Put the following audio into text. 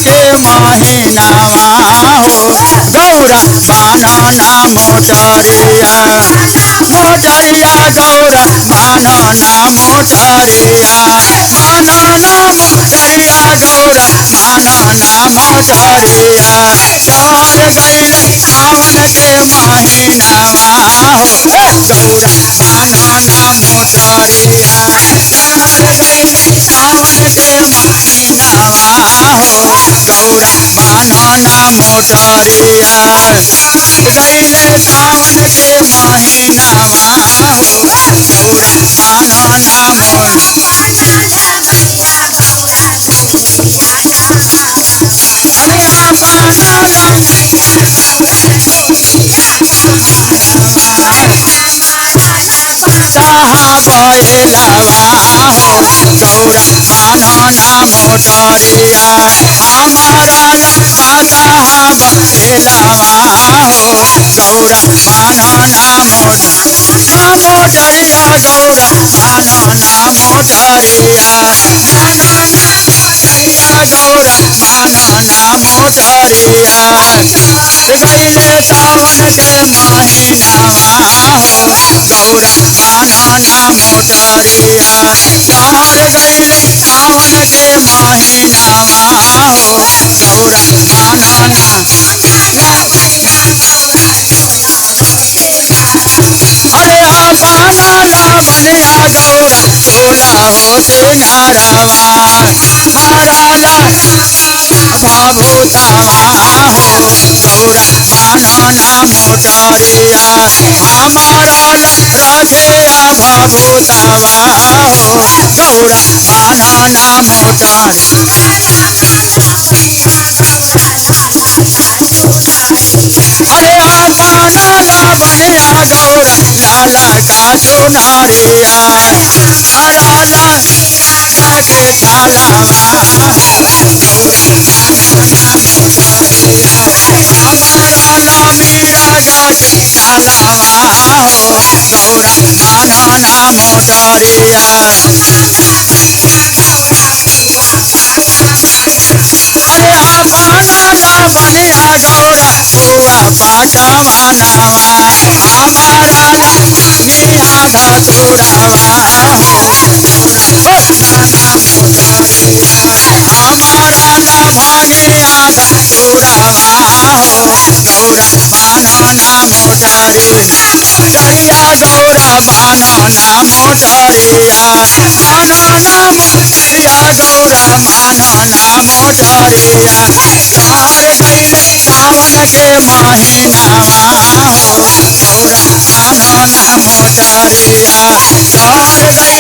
के महीनावा हो गौरा बानो ना मोटरिया मोटरिया गौरा बानो ना मोटरिया बानो ना मोटरिया गौरा बानो ना मोटरिया चढ़ गईल सावन के महीनावा हो गौरा बानो ना मोटरिया चढ़ गईल सावन के महीनावा हो गौरा बानो ना मोटरिया गईले सावन के महीनावा हो गौरा बानो ना मोट अरे आपना कहाँ बैलावा हो गौरा बानो ना मोटरिया हमारा लड़का कहाँ बैलावा हो गौरा बानो ना मोटरिया गौरा बानो ना मोटरिया बानो ना मोटरिया गौरा बानो ना मोटरिया गईले सावन के महीनावा हो गौरा बानो ना मोटरिया चढ़ गईले सावन के महीनावा हो गौरा बानो ना अरे आपना लवनिया गौरा सोला हो सिंगारवा हराला भभूतावा हो गौरा बानो ना मोटरिया हमारा रघिया भभूतावा हो गौरा बानो ना मोटर अरे आपना लवनिया गौरा लाला का चुनरिया हराला के थालावा गौरा बानो ना मोटरिया हमारा लमीरा के डालावा हो गौरा बानो ना मोटरिया अरे आपना लवनिया गौरा बुआ पाकवानावा हमारा मिया धतुरावा हो गौरा बानो ना मोटरिया हमारा लभंगिया धतुरावा हो गौरा बानो ना मोटरिया गौरा बानो ना मोटरिया बानो ना मोटरिया गौरा बानो ना मोटरिया चढ़ गईले सावन के महीनावा हो गौरा बानो ना मोटरिया चढ़ गई